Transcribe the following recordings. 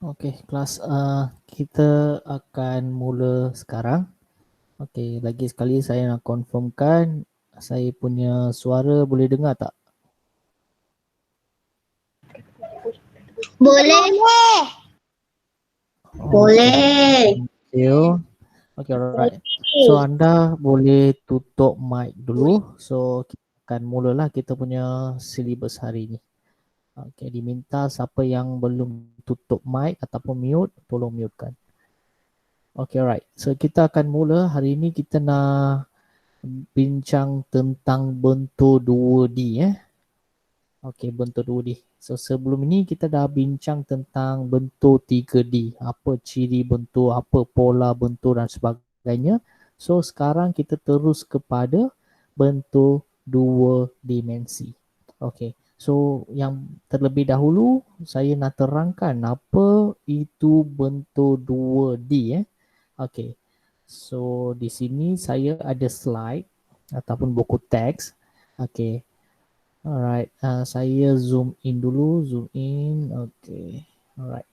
Okey, kelas kita akan mula sekarang. Okey, lagi sekali saya nak confirmkan saya punya suara boleh dengar tak? Boleh. Okey, Boleh. thank you. Okey, alright. So anda boleh tutup mic dulu. So kita akan mulalah kita punya syllabus hari ni. Okey, diminta siapa yang belum tutup mic ataupun mute, tolong mutekan. Okey, alright. So kita akan mula. Hari ni kita nak bincang tentang bentuk 2D Okey, bentuk 2D. So sebelum ini kita dah bincang tentang bentuk 3D. Apa ciri bentuk, apa pola bentuk dan sebagainya. So sekarang kita terus kepada bentuk 2 dimensi. Okey. So yang terlebih dahulu saya nak terangkan apa itu bentuk 2D Okey. So di sini saya ada slide ataupun buku teks. Okey. Alright, saya zoom in dulu, zoom in. Okey. Alright.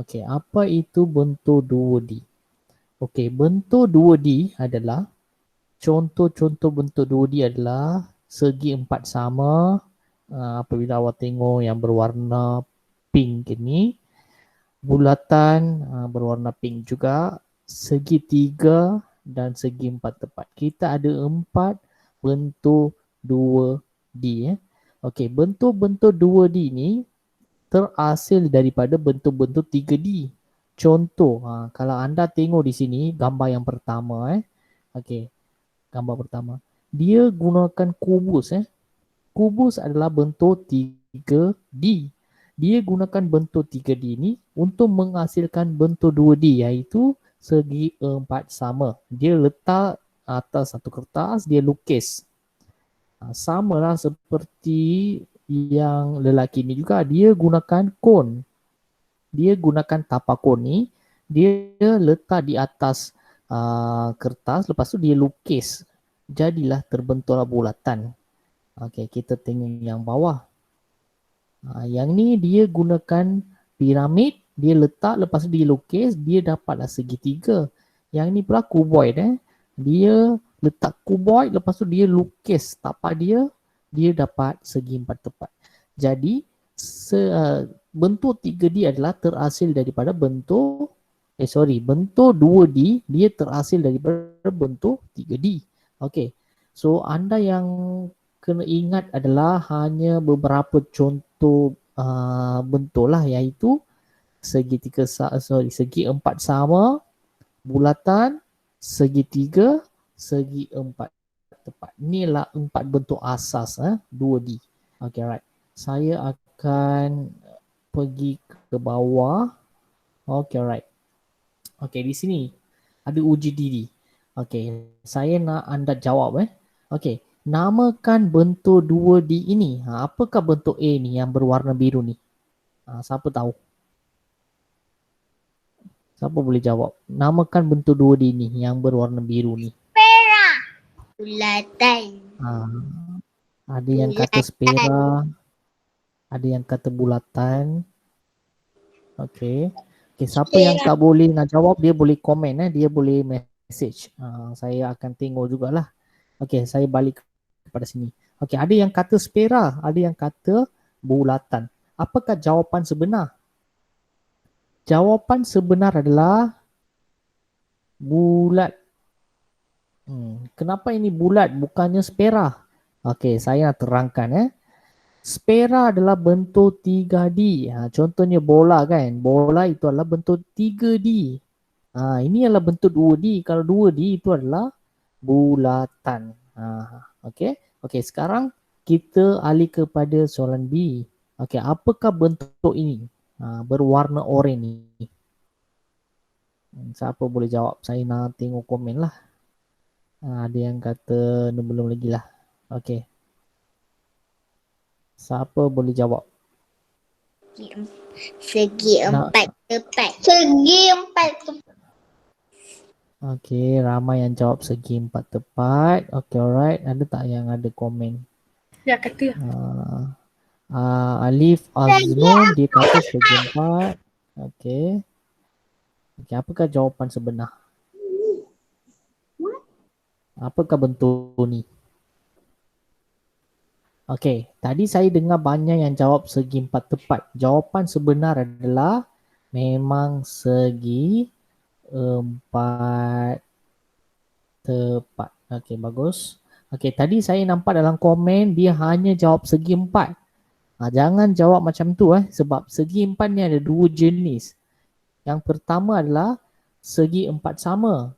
Okey, apa itu bentuk 2D? Okey, bentuk 2D adalah contoh-contoh bentuk 2D adalah segi empat sama. Apabila awak tengok yang berwarna pink ini, bulatan berwarna pink juga, segitiga dan segi empat tepat. Kita ada 4 bentuk 2D Okey, bentuk-bentuk 2D ni terhasil daripada bentuk-bentuk 3D. Contoh, kalau anda tengok di sini gambar yang pertama Okey, gambar pertama. Dia gunakan kubus Kubus adalah bentuk 3D. Dia gunakan bentuk 3D ni untuk menghasilkan bentuk 2D iaitu segi empat sama. Dia letak atas satu kertas, dia lukis. Sama lah seperti yang lelaki ni juga, dia gunakan kon. Dia gunakan tapak kon ni, dia letak di atas kertas, lepas tu dia lukis. Jadilah terbentuklah bulatan. Okey, kita tengok yang bawah. Yang ni dia gunakan piramid, dia letak, lepas tu dia lukis, dia dapatlah segitiga. Yang ni pula kuboid Dia letak kuboid, lepas tu dia lukis tapak dia, dia dapat segi empat tepat. Jadi bentuk 3D adalah terhasil daripada bentuk bentuk 2D dia terhasil daripada bentuk 3D. Okey. So anda yang kena ingat adalah hanya beberapa contoh bentuk lah, iaitu segi empat sama, bulatan, segitiga, segi empat tepat. Inilah 4 bentuk asas 2D. Okay, right. Saya akan pergi ke bawah. Okay, right. Okay, di sini ada uji diri. Okay, saya nak anda jawab Okay, namakan bentuk 2D ini. Apakah bentuk A ni yang berwarna biru ni? Siapa tahu? Siapa boleh jawab? Namakan bentuk 2D ni yang berwarna biru ni. Spera. Bulatan. Ada yang kata spera. Ada yang kata bulatan. Okay. Okay, siapa yang tak boleh nak jawab, dia boleh komen dia boleh message. Saya akan tengok jugalah. Okay, saya balik kepada sini. Okay, ada yang kata spera, ada yang kata bulatan. Apakah jawapan sebenar? Jawapan sebenar adalah bulat. Kenapa ini bulat bukannya spera? Okay, saya nak terangkan Spera adalah bentuk 3D. Contohnya bola kan. Bola itu adalah bentuk 3D. Ini adalah bentuk 2D. Kalau 2D itu adalah bulatan. Okay. Okay, sekarang kita alih kepada soalan B. Okay, apakah bentuk ini? Berwarna oranye ni. Siapa boleh jawab? Saya nak tengok komen lah. Ada yang kata belum lagi lah. Okay. Siapa boleh jawab? Segi empat tepat. Segi empat tepat. Okay, ramai yang jawab segi empat tepat. Okay, alright. Ada tak yang ada komen? Ya, kata. Alif Aznun, dia kata segi empat. Okey. Okey, apakah jawapan sebenar? Apakah bentuk ni? Okey, tadi saya dengar banyak yang jawab segi empat tepat. Jawapan sebenar adalah memang segi empat tepat. Okey, bagus. Okey, tadi saya nampak dalam komen dia hanya jawab segi empat. Jangan jawab macam tu sebab segi empat ni ada dua jenis. Yang pertama adalah segi empat sama.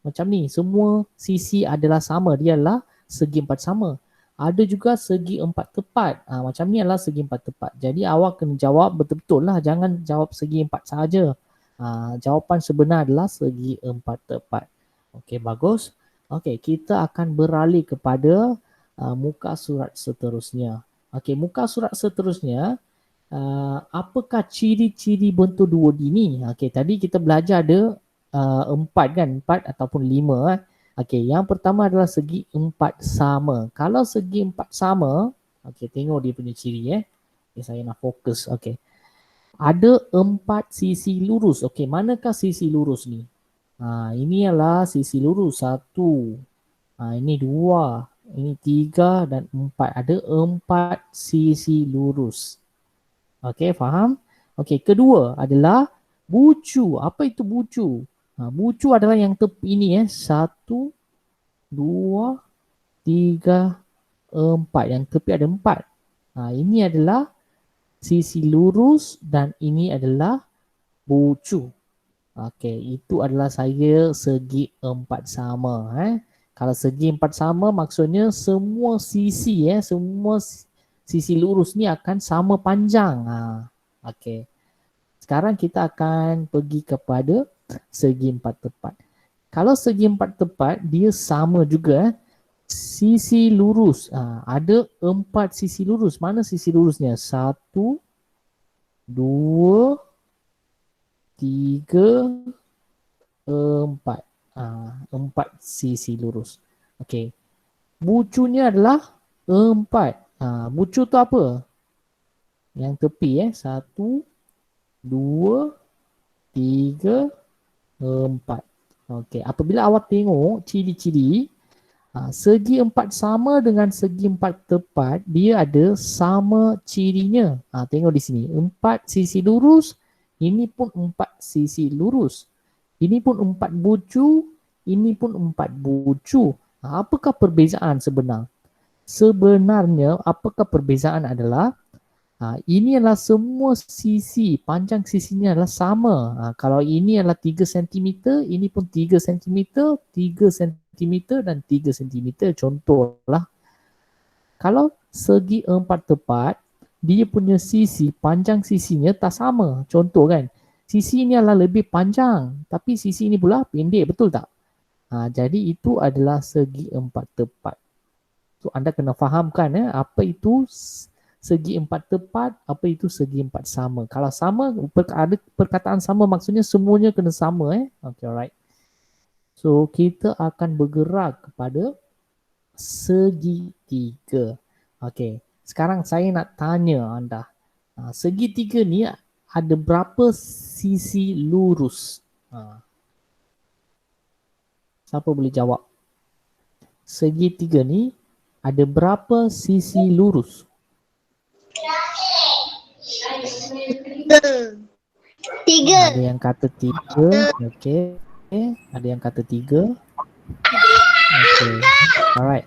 Macam ni, semua sisi adalah sama, dia adalah segi empat sama. Ada juga segi empat tepat. Macam ni adalah segi empat tepat. Jadi awak kena jawab betul-betul lah, jangan jawab segi empat saja. Jawapan sebenar adalah segi empat tepat. Okey, bagus. Okey, kita akan beralih kepada muka surat seterusnya. Okey, muka surat seterusnya, apakah ciri-ciri bentuk 2D ni? Okey, tadi kita belajar ada 4 ataupun 5. Okey, yang pertama adalah segi empat sama. Kalau segi empat sama, okey, tengok dia punya ciri Okay, saya nak fokus. Okey. Ada 4 sisi lurus. Okey, manakah sisi lurus ni? Ini adalah sisi lurus 1. Ini 2, ini 3 dan 4. Ada 4 sisi lurus. Okey, faham? Okey, kedua adalah bucu. Apa itu bucu? Bucu adalah yang tepi ni 1, 2, 3, 4. Yang tepi ada 4. Ini adalah sisi lurus dan ini adalah bucu. Okey, itu adalah saya segi empat sama. Kalau segi empat sama maksudnya semua sisi semua sisi lurus ni akan sama panjang. Okey. Sekarang kita akan pergi kepada segi empat tepat. Kalau segi empat tepat dia sama juga sisi lurus. Ada 4 sisi lurus. Mana sisi lurusnya? 1, 2, 3, 4. 4 sisi lurus. Okey. Bucunya adalah 4. Bucu tu apa? Yang tepi 1, 2, 3, 4. Okey, apabila awak tengok ciri-ciri segi empat sama dengan segi empat tepat, dia ada sama cirinya. Tengok di sini, 4 sisi lurus, ini pun 4 sisi lurus. Ini pun 4 bucu, ini pun 4 bucu. Apakah perbezaan sebenar? Sebenarnya apakah perbezaan adalah ini adalah semua sisi, panjang sisinya adalah sama. Kalau ini adalah 3 cm, ini pun 3 cm, 3 cm dan 3 cm. Contohlah. Kalau segi empat tepat, dia punya sisi, panjang sisinya tak sama. Contoh kan, sisi ini adalah lebih panjang, tapi sisi ini pula pendek, betul tak? Jadi itu adalah segi empat tepat. So anda kena fahamkan apa itu segi empat tepat, apa itu segi empat sama. Kalau sama, ada perkataan sama maksudnya semuanya kena sama. Okay, alright. So kita akan bergerak kepada segitiga. Okay, sekarang saya nak tanya anda, segitiga ni ada berapa sisi lurus? Siapa boleh jawab? Segitiga ni ada berapa sisi lurus? 3. Ada yang kata 3. Okey. Ada yang kata 3. Okey. Alright.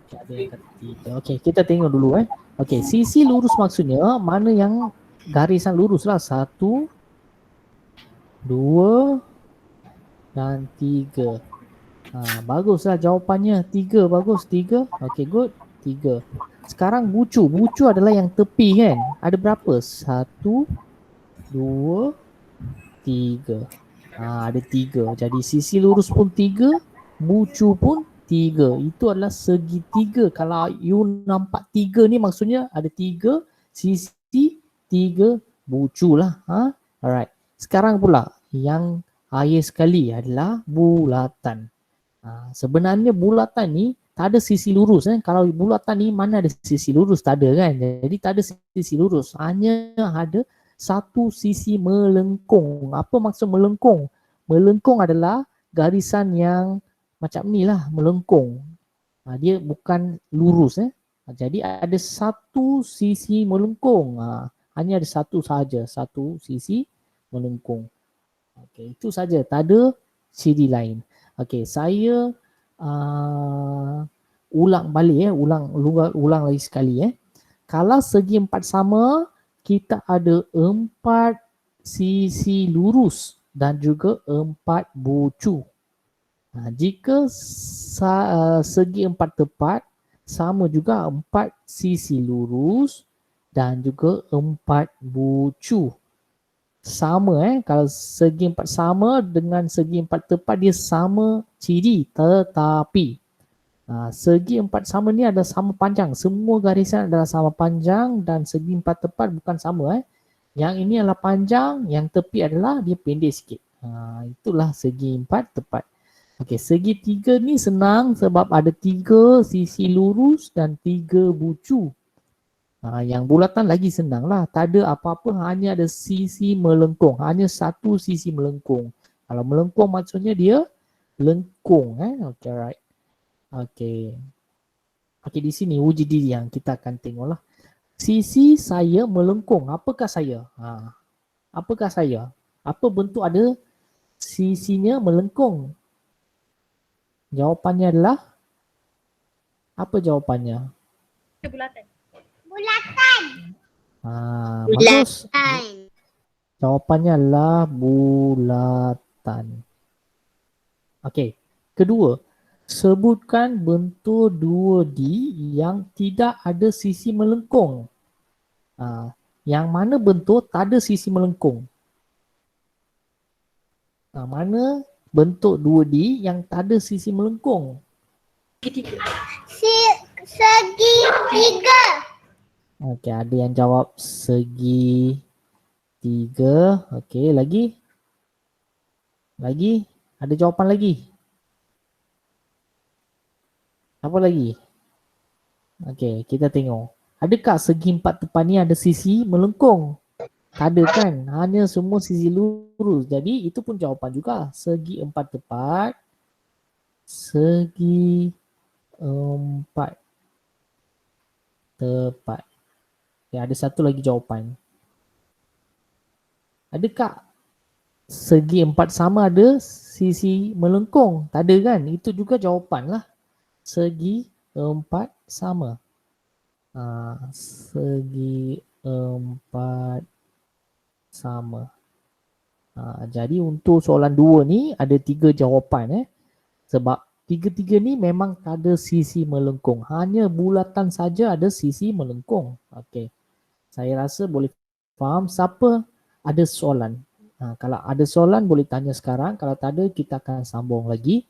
Okay, ada yang kata 3. Okey, kita tengok dulu Okey, sisi lurus maksudnya mana yang garisan lurus lah. 1, 2 dan 3. Baguslah jawapannya. 3, bagus. 3. Okey, good. 3. Sekarang bucu. Bucu adalah yang tepi kan? Ada berapa? 1, 2, 3. Ada 3. Jadi sisi lurus pun 3, bucu pun 3. Itu adalah segitiga. Kalau you nampak 3 ni maksudnya ada 3 sisi, 3 bucu lah. Alright. Sekarang pula yang akhir sekali adalah bulatan. Sebenarnya bulatan ni tak ada sisi lurus. Kalau bulatan ni mana ada sisi lurus? Tak ada kan. Jadi tak ada sisi lurus. Hanya ada satu sisi melengkung. Apa maksud melengkung? Melengkung adalah garisan yang macam ni lah, melengkung. Dia bukan lurus. Jadi ada satu sisi melengkung. Hanya ada satu sahaja, satu sisi melengkung. Okey, itu saja. Tak ada ciri lain. Okey, saya ulang balik ulang lagi sekali. Kalau segi empat sama, kita ada 4 sisi lurus dan juga 4 bucu. Jika segi empat tepat, sama juga 4 sisi lurus dan juga 4 bucu. Sama kalau segi empat sama dengan segi empat tepat dia sama ciri, tetapi segi empat sama ni adalah sama panjang. Semua garisan adalah sama panjang dan segi empat tepat bukan sama. Yang ini adalah panjang, yang tepi adalah dia pendek sikit. Itulah segi empat tepat. Okey, segi tiga ni senang sebab ada 3 sisi lurus dan 3 bucu. Yang bulatan lagi senang lah. Tak ada apa-apa, hanya ada sisi melengkung. Hanya satu sisi melengkung. Kalau melengkung maksudnya dia lengkung. Okay, right. Okay. Okay, di sini uji diri yang kita akan tengok lah. Sisi saya melengkung. Apakah saya? Apakah saya? Apa bentuk ada sisinya melengkung? Jawapannya adalah, apa jawapannya? Bulatan. Bulatan. Bagus. Jawapannya adalah bulatan. Okey. Kedua, sebutkan bentuk 2D yang tidak ada sisi melengkung. Yang mana bentuk tak ada sisi melengkung? Mana bentuk 2D yang tak ada sisi melengkung? Segi tiga. Okey, ada yang jawab segi 3. Okey, lagi? Lagi? Ada jawapan lagi? Apa lagi? Okey, kita tengok. Adakah segi 4 tepat ni ada sisi melengkung? Tak ada kan? Hanya semua sisi lurus. Jadi itu pun jawapan juga. Segi 4 tepat. Segi 4 tepat. Ya, ada satu lagi jawapan. Adakah segi 4 sama ada sisi melengkung? Tak ada kan? Itu juga jawapan lah. Segi 4 sama. Segi 4 sama. Jadi untuk soalan 2 ni ada 3 jawapan. Sebab 3-3 ni memang tak ada sisi melengkung. Hanya bulatan saja ada sisi melengkung. Okey. Saya rasa boleh faham. Siapa ada soalan? Kalau ada soalan boleh tanya sekarang. Kalau tak ada kita akan sambung lagi.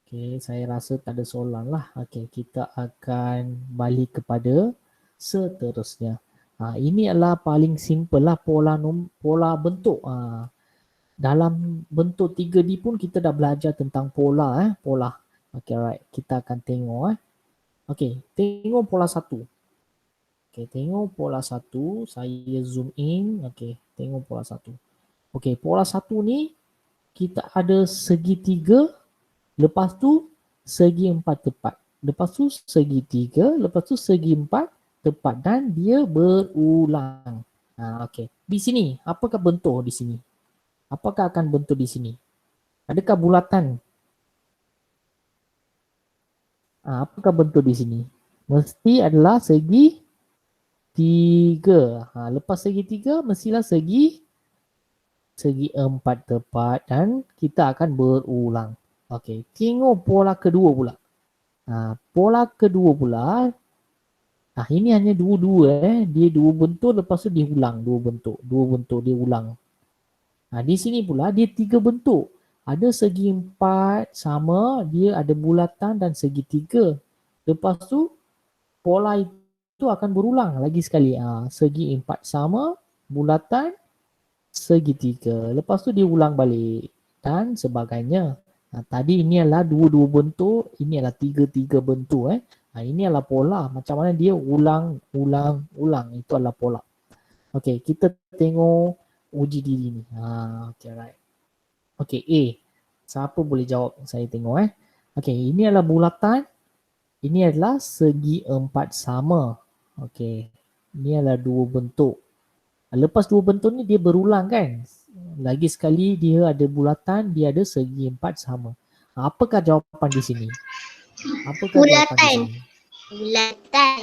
Okey, saya rasa tak ada soalan lah. Okey, kita akan balik kepada seterusnya. Ini adalah paling simple lah pola bentuk. Dalam bentuk 3D pun kita dah belajar tentang pola. Pola. Okey, right. Kita akan tengok. Okey, tengok pola 1. Okey, tengok pola 1. Saya zoom in. Okey, tengok pola 1. Okey, pola 1 ni kita ada segi 3. Lepas tu segi 4 tepat. Lepas tu segi 3. Lepas tu segi 4 tepat. Dan dia berulang. Okey, di sini apakah bentuk di sini? Apakah akan bentuk di sini? Adakah bulatan? Apakah bentuk di sini? Mesti adalah segi 3. Lepas segi 3 mestilah segi 4 tepat dan kita akan berulang. Okey, tengok pola kedua pula. Pola kedua pula. Ini hanya dua-dua. Dia dua bentuk lepas tu dia ulang dua bentuk. Dua bentuk dia ulang. Di sini pula dia 3 bentuk. Ada segi 4 sama, dia ada bulatan dan segi 3. Lepas tu pola itu akan berulang lagi sekali. Segi 4 sama, bulatan, segi 3. Lepas tu dia ulang balik dan sebagainya. Tadi ini adalah dua-dua bentuk, ini adalah tiga-tiga bentuk. Ini adalah pola. Macam mana dia ulang. Itu adalah pola. Okey, kita tengok uji diri ni. Okay, right. Okey, A. Siapa boleh jawab? Saya tengok Okey, ini adalah bulatan. Ini adalah segi empat sama. Okey, ini adalah dua bentuk. Lepas dua bentuk ni dia berulang kan? Lagi sekali dia ada bulatan, dia ada segi empat sama. Apakah jawapan di sini? Jawapan di sini? Bulatan.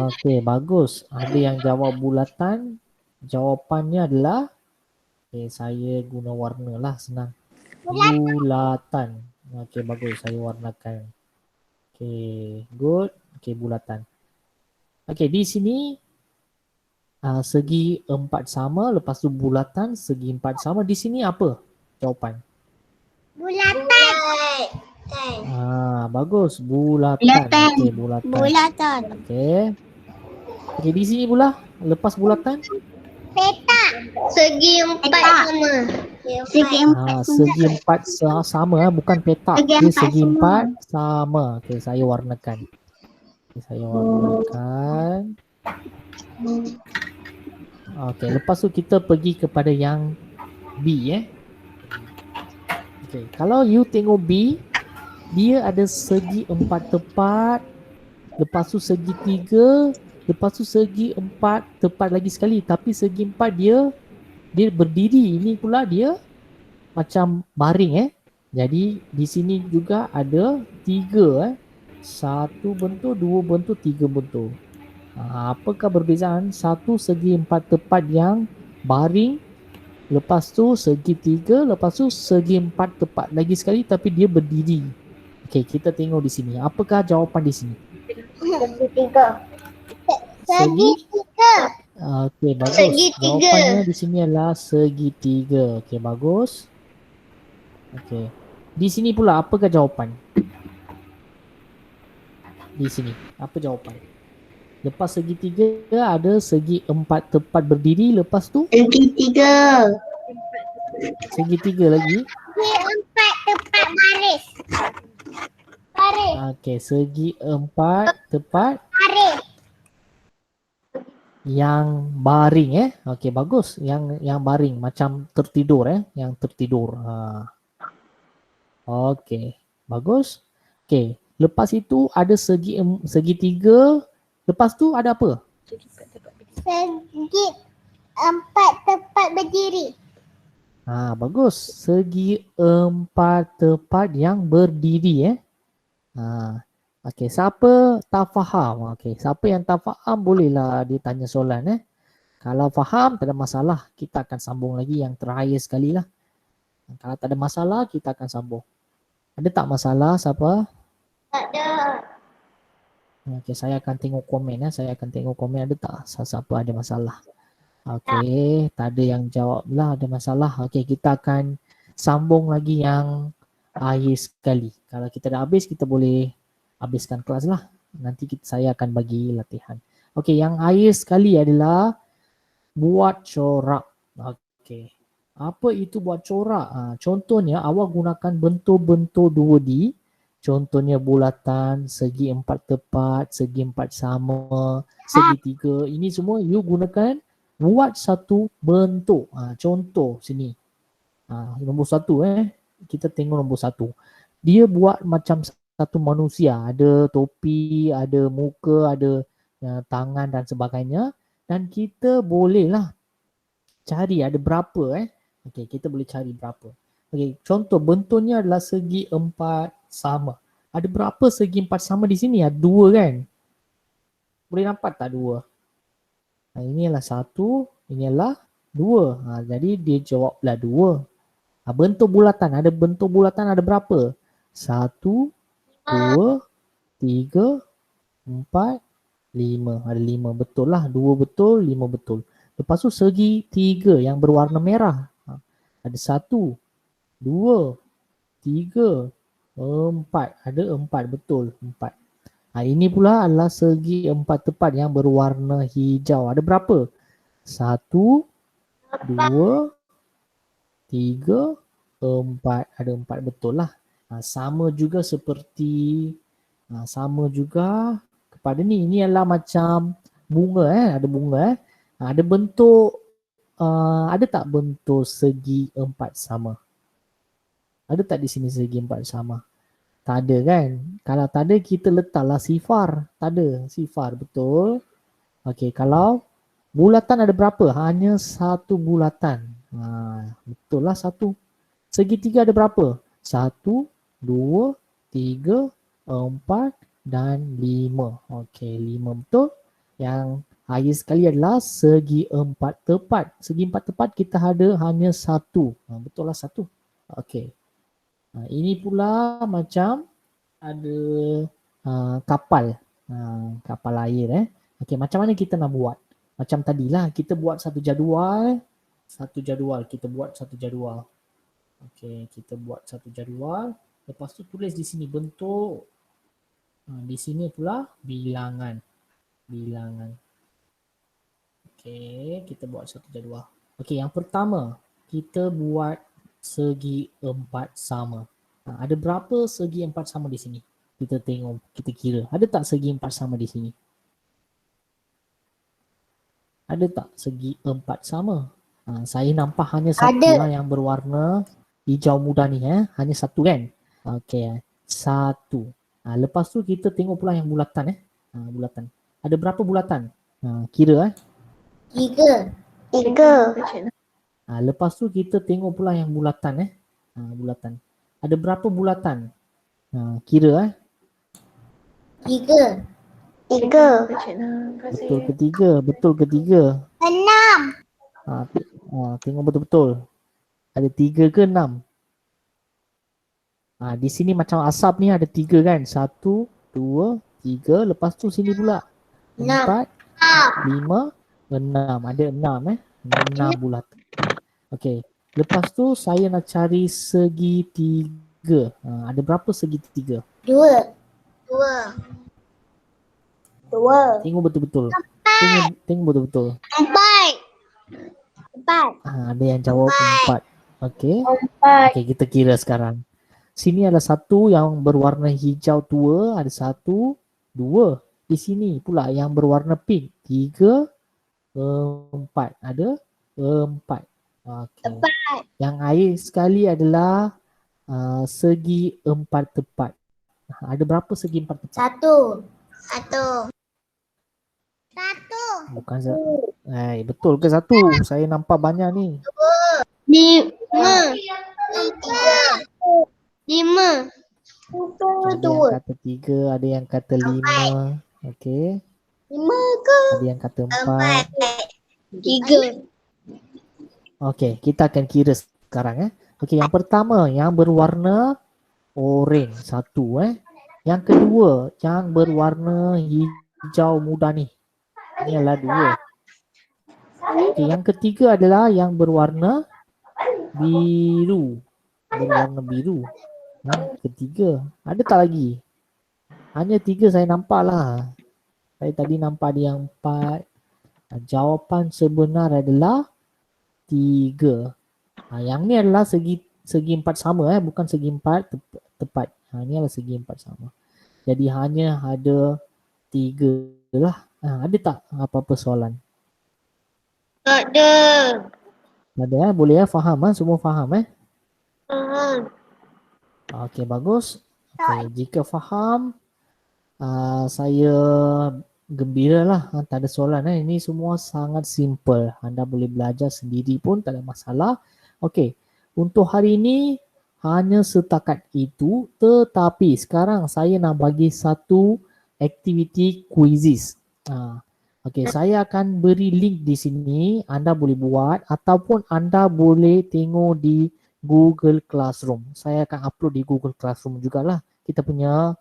Okey, bagus. Ada yang jawab bulatan. Jawapannya adalah saya guna warna lah, senang. Bulatan. Okey, bagus. Saya warnakan. Okey, good. Okey, bulatan. Okey, di sini segi empat sama, lepas tu bulatan, segi empat sama. Di sini apa jawapan? Bulatan. Bagus. Bulatan. Okey, bulatan. Bulatan. Okey. Okey, di sini pula lepas bulatan? Petak. Segi empat sama. Segi empat sama, bukan petak. Dia segi empat sama. Okey, saya warnakan. Okey, lepas tu kita pergi kepada yang B Okey, kalau you tengok B, dia ada segi empat tepat, lepas tu segi tiga, lepas tu segi empat tepat lagi sekali. Tapi segi empat dia berdiri. Ini pula dia macam baring Jadi di sini juga ada tiga satu bentuk, dua bentuk, tiga bentuk. Apakah perbezaan? Satu segi empat tepat yang baring, lepas tu segi tiga, lepas tu segi empat tepat lagi sekali tapi dia berdiri. Okey, kita tengok di sini. Apakah jawapan di sini? Segi tiga. Okey, bagus. Segi tiga. Jawapannya di sini adalah segi tiga. Okey, bagus. Okey. Di sini pula apakah jawapan? Di sini, apa jawapan? Lepas segi tiga ada segi empat tepat berdiri, lepas tu Segi tiga. segi tiga lagi. Segi empat tepat baris. Okey, segi empat tepat Baris. yang baring Okey, bagus. Yang baring macam tertidur yang tertidur. Okey, bagus. Okey, lepas itu ada segi tiga. Lepas tu ada apa? Segi empat tepat berdiri. Bagus. Segi empat tepat yang berdiri Okey, siapa tak faham? Okey, siapa yang tak faham bolehlah dia tanya soalan Kalau faham tak ada masalah, kita akan sambung lagi yang terakhir sekali lah. Kalau tak ada masalah, kita akan sambung. Ada tak masalah siapa? Tak ada. Okey, saya akan tengok komen Saya akan tengok komen ada tak siapa ada masalah. Okey, tak ada yang jawab lah ada masalah. Okey, kita akan sambung lagi yang akhir sekali. Kalau kita dah habis, kita boleh habiskan kelas lah. Nanti saya akan bagi latihan. Okey, yang akhir sekali adalah buat corak. Okey, apa itu buat corak? Contohnya awak gunakan bentuk-bentuk 2D. Contohnya bulatan, segi empat tepat, segi empat sama, segi tiga. Ini semua you gunakan buat satu bentuk. Contoh sini. Nombor satu kita tengok nombor satu. Dia buat macam satu manusia. Ada topi, ada muka, ada tangan dan sebagainya. Dan kita bolehlah cari ada berapa Okey, kita boleh cari berapa. Okey, contoh bentuknya adalah segi empat sama. Ada berapa segi empat sama di sini? Ada dua kan? Boleh nampak tak dua? Ini adalah satu, ini adalah dua. Jadi dia jawablah dua. Bentuk bulatan, ada bentuk bulatan ada berapa? Satu, dua, tiga, empat, lima. Ada lima, betul lah. Dua betul, lima betul. Lepas tu segi tiga yang berwarna merah. Ada satu, dua, tiga, empat. Ada empat, betul. Empat. Ini pula adalah segi empat tepat yang berwarna hijau. Ada berapa? Satu, dua, tiga, 4, ada 4 betul lah. Sama juga seperti sama juga kepada ni adalah macam bunga ada bunga ada bentuk ada tak bentuk segi 4 sama? Ada tak di sini segi 4 sama? Tak ada kan? Kalau tak ada kita letaklah sifar. Tak ada sifar, betul. Okey, kalau bulatan ada berapa? Hanya satu bulatan. Betul lah satu. Segitiga ada berapa? 1, 2, 3, 4 dan 5. Okey, 5 betul. Yang higher sekali adalah segi 4 tepat. Segi 4 tepat kita ada hanya satu. Betul lah satu. Okey. Ini pula macam ada kapal. Kapal air. Okey, macam mana kita nak buat? Macam tadilah kita buat satu jadual. Kita buat satu jadual. Okey, kita buat satu jadual. Lepas tu tulis di sini bentuk. Di sini pula bilangan. Okey, kita buat satu jadual. Okey, yang pertama kita buat segi 4 sama. Ada berapa segi 4 sama di sini? Kita tengok, kita kira. Ada tak segi 4 sama di sini? Ada tak segi 4 sama? Saya nampak hanya satu lah yang berwarna hijau muda ni. Hanya satu kan? Okey, satu. Lepas tu kita tengok pula yang bulatan. Bulatan. Ada berapa bulatan? Kira. Tiga. Lepas tu kita tengok pula yang bulatan. Bulatan. Ada berapa bulatan? Kira. Tiga. Betul ketiga. 6. Tengok betul-betul. Ada 3 ke 6? Di sini macam asap ni ada 3 kan? 1, 2, 3. Lepas tu sini pula 4, 5, 6. Ada 6 6 bulatan. Okey. Lepas tu saya nak cari segi 3. Ada berapa segi 3? 2. Tengok betul-betul. Tengok betul-betul. 4. Ada yang jawab 4. Okey. Okey, kita kira sekarang. Sini ada satu yang berwarna hijau tua, ada 1, 2. Di sini pula yang berwarna pink, 3, 4. Ada 4. Okey. Yang air sekali adalah segi 4 tepat. Ada berapa segi 4 tepat? 1. Bukan betul ke 1? Saya nampak banyak ni. 5. 5. Ada yang kata 3, ada yang kata 5. Okey. 5 ke? Ada yang kata 4. 3. Okey, kita akan kira sekarang. Okey, yang pertama yang berwarna oranye, 1. Yang kedua yang berwarna hijau muda ni. Ini adalah 2. Okey, yang ketiga adalah yang berwarna biru. Ketiga. Ada tak lagi? Hanya 3 saya nampak lah. Saya tadi nampak ada yang 4. Jawapan sebenar adalah 3. Yang ni adalah segi 4 sama bukan segi 4 tepat. Ini adalah segi 4 sama. Jadi hanya ada 3 lah. Ada tak apa-apa soalan? Ada. Ada boleh faham semua faham Faham. Okey, bagus. Okey, jika faham saya gembiralah. Tak ada soalan Ini semua sangat simple. Anda boleh belajar sendiri pun tak ada masalah. Okey, untuk hari ini hanya setakat itu, tetapi sekarang saya nak bagi satu aktiviti quizzes. Okey, saya akan beri link di sini. Anda boleh buat ataupun anda boleh tengok di Google Classroom. Saya akan upload di Google Classroom jugalah. Kita punya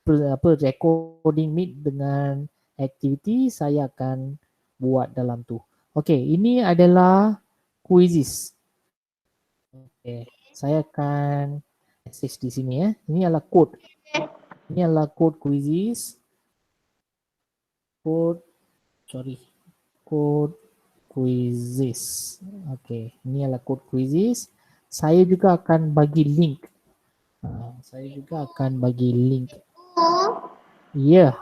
recording meet dengan aktiviti saya akan buat dalam tu. Okey, ini adalah quizzes. Okey, saya akan message di sini Ini adalah code. Ini adalah code quizzes. Code quizzes. Okey, ini adalah code quizzes. saya juga akan bagi link. Saya juga akan bagi link. Ya,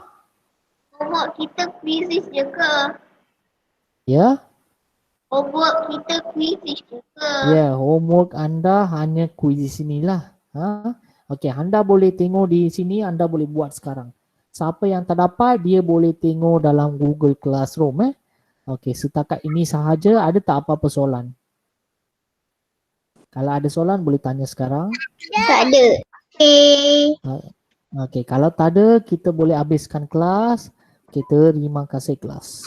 Homework kita quizzes je ke? ya, Homework kita quizzes je ke? ya. Homework anda hanya kuis di sinilah. Okey, anda boleh tengok di sini, anda boleh buat sekarang. Siapa yang tak dapat, dia boleh tengok dalam Google Classroom. Okey, setakat ini sahaja. Ada tak apa-apa soalan? Kalau ada soalan, boleh tanya sekarang. Tak ada. Okay. Okey, kalau tak ada, kita boleh habiskan kelas. Kita terima kasih kelas.